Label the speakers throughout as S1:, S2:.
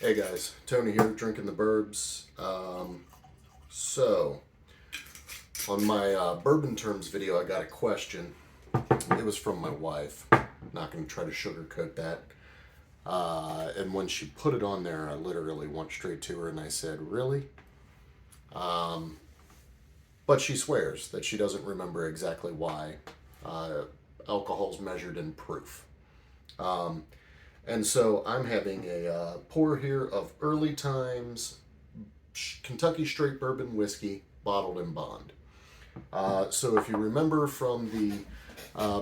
S1: Hey guys, Tony here, drinking the Bourbs. So, on my bourbon terms video, I got a question. It was from my wife. Not going to try to sugarcoat that. And when she put it on there, I literally went straight to her and I said, "Really?" But she swears that she doesn't remember exactly why uh, alcohol's measured in proof. And so I'm having a pour here of early times Kentucky straight bourbon whiskey bottled in bond. So if you remember from the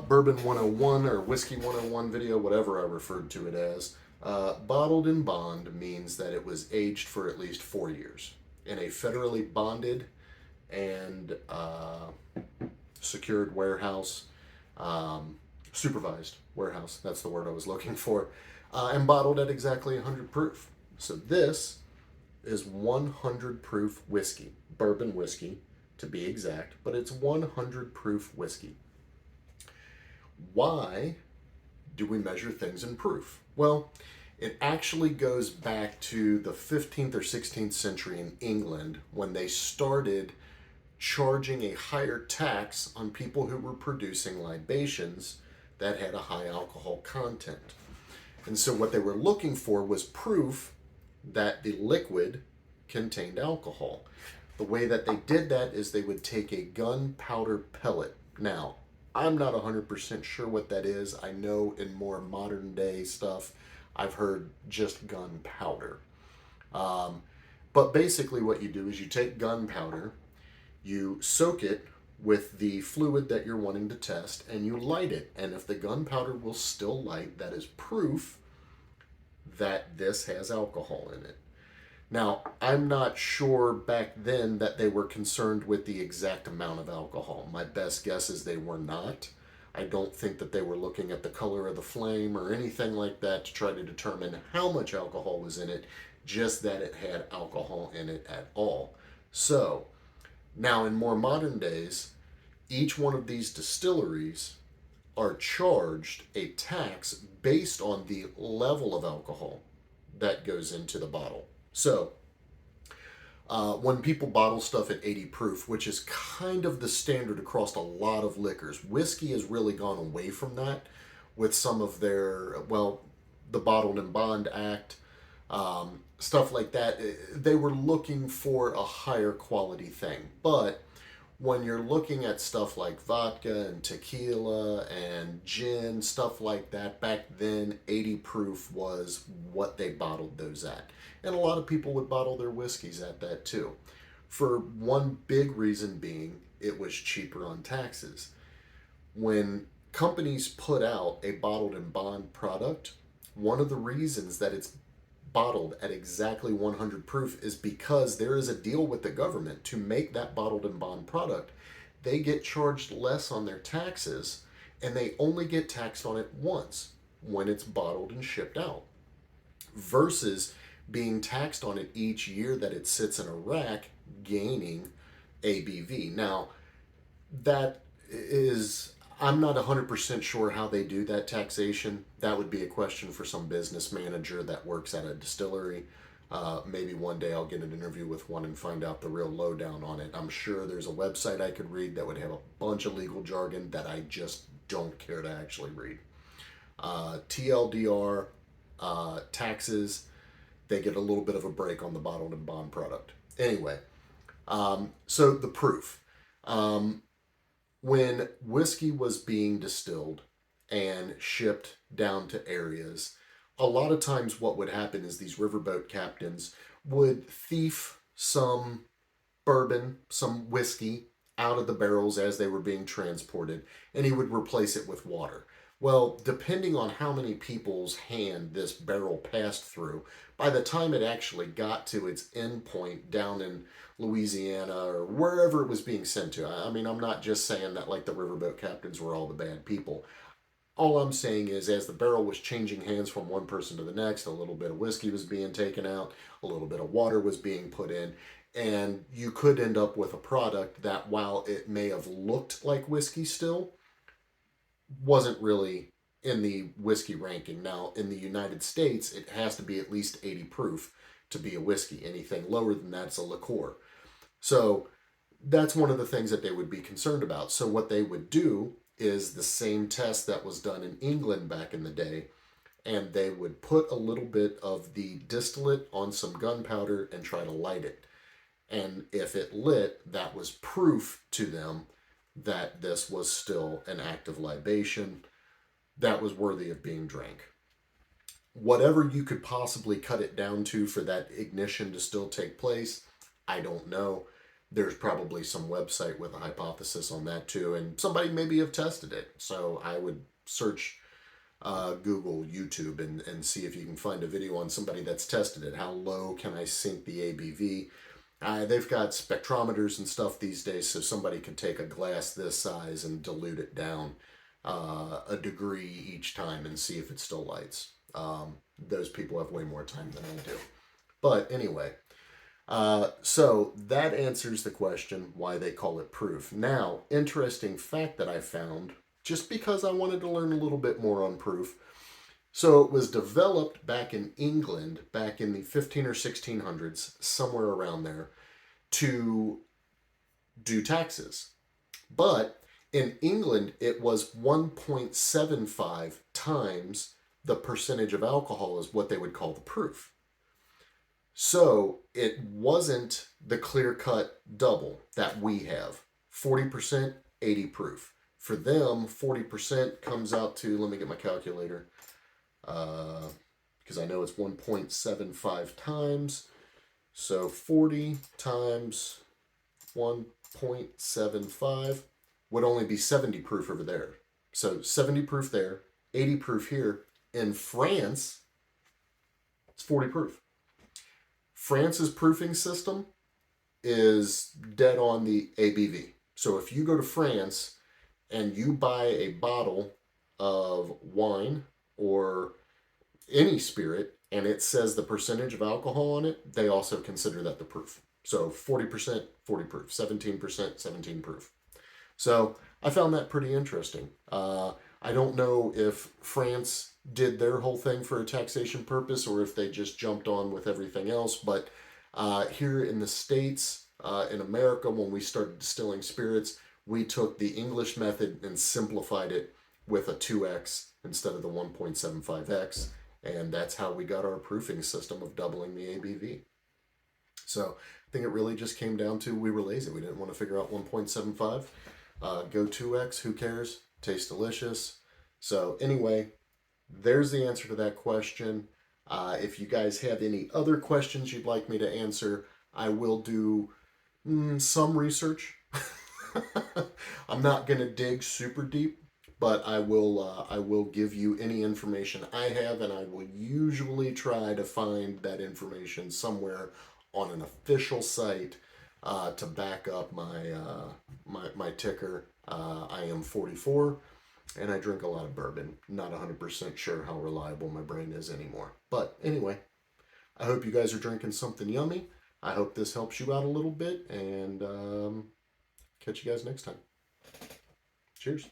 S1: Bourbon 101 or Whiskey 101 video, whatever I referred to it as, bottled in bond means that it was aged for at least 4 years in a federally bonded and secured warehouse, supervised warehouse. That's the word I was looking for, and bottled at exactly 100 proof. So this is 100 proof whiskey, bourbon whiskey to be exact, but it's 100 proof whiskey. Why do we measure things in proof? Well, it actually goes back to the 15th or 16th century in England when they started charging a higher tax on people who were producing libations that had a high alcohol content. And so what they were looking for was proof that the liquid contained alcohol. The way that they did that is they would take a gunpowder pellet. Now, I'm not 100% sure what that is. I know in more modern day stuff, I've heard just gunpowder. Um, but basically, what you do is you take gunpowder, you soak it with the fluid that you're wanting to test, and you light it. And if the gunpowder will still light, that is proof that this has alcohol in it. Now, I'm not sure back then that they were concerned with the exact amount of alcohol. My best guess is they were not. I don't think that they were looking at the color of the flame or anything like that to try to determine how much alcohol was in it, just that it had alcohol in it at all. So, now in more modern days, each one of these distilleries are charged a tax based on the level of alcohol that goes into the bottle. So, when people bottle stuff at 80 proof, which is kind of the standard across a lot of liquors, whiskey has really gone away from that with some of their, well, the Bottled in Bond Act, stuff like that. They were looking for a higher quality thing. But when you're looking at stuff like vodka and tequila and gin, stuff like that, back then 80 proof was what they bottled those at. And a lot of people would bottle their whiskeys at that too. For one big reason being, it was cheaper on taxes. When companies put out a bottled in bond product, one of the reasons that it's bottled at exactly 100 proof is because there is a deal with the government to make that bottled in bond product. They get charged less on their taxes and they only get taxed on it once when it's bottled and shipped out versus being taxed on it each year that it sits in a rack gaining ABV. Now, that is, I'm not 100% sure how they do that taxation. That would be a question for some business manager that works at a distillery. Maybe one day I'll get an interview with one and find out the real lowdown on it. I'm sure there's a website I could read that would have a bunch of legal jargon that I just don't care to actually read. TLDR, taxes, they get a little bit of a break on the bottled and bond product. Anyway, so the proof. When whiskey was being distilled and shipped down to areas, a lot of times what would happen is these riverboat captains would thief some bourbon, some whiskey out of the barrels as they were being transported, and he would replace it with water. Well, depending on how many people's hand this barrel passed through, by the time it actually got to its end point down in Louisiana or wherever it was being sent to, I mean, I'm not just saying that like the riverboat captains were all the bad people. All I'm saying is, as the barrel was changing hands from one person to the next, a little bit of whiskey was being taken out, a little bit of water was being put in, and you could end up with a product that, while it may have looked like whiskey still, wasn't really in the whiskey ranking. Now, in the United States, it has to be at least 80 proof to be a whiskey. Anything lower than that's a liqueur. So that's one of the things that they would be concerned about. So what they would do is the same test that was done in England back in the day, and they would put a little bit of the distillate on some gunpowder and try to light it. And if it lit, that was proof to them that this was still an active libation that was worthy of being drank. Whatever you could possibly cut it down to for that ignition to still take place, I don't know. There's probably some website with a hypothesis on that too, and somebody maybe have tested it. So I would search Google, YouTube, and see if you can find a video on somebody that's tested it. How low can I sink the ABV? They've got spectrometers and stuff these days, so somebody could take a glass this size and dilute it down a degree each time and see if it still lights. Those people have way more time than I do. But anyway, so that answers the question why they call it proof. Now, interesting fact that I found, just because I wanted to learn a little bit more on proof. So it was developed back in England, back in the 15 or 1600s, somewhere around there, to do taxes. But in England, it was 1.75 times the percentage of alcohol is what they would call the proof. So it wasn't the clear-cut double that we have. 40%, 80 proof. For them, 40% comes out to, let me get my calculator, because I know it's 1.75 times. So 40 times 1.75 would only be 70 proof over there. So 70 proof there, 80 proof here. In France, it's 40 proof. France's proofing system is dead on the ABV. So if you go to France and you buy a bottle of wine or any spirit and it says the percentage of alcohol on it, they also consider that the proof. So 40%, 40 proof, 17%, 17 proof. So I found that pretty interesting. I don't know if France did their whole thing for a taxation purpose or if they just jumped on with everything else. But here in the States, in America, when we started distilling spirits, we took the English method and simplified it with a 2x instead of the 1.75x. And that's how we got our proofing system of doubling the ABV. So I think it really just came down to we were lazy. We didn't want to figure out 1.75. Go 2x, who cares? Tastes delicious. So anyway, there's the answer to that question. If you guys have any other questions you'd like me to answer, I will do some research. I'm not going to dig super deep, but I will give you any information I have, and I will usually try to find that information somewhere on an official site to back up my ticker. I am 44, and I drink a lot of bourbon. Not 100% sure how reliable my brain is anymore. But anyway, I hope you guys are drinking something yummy. I hope this helps you out a little bit, and catch you guys next time. Cheers.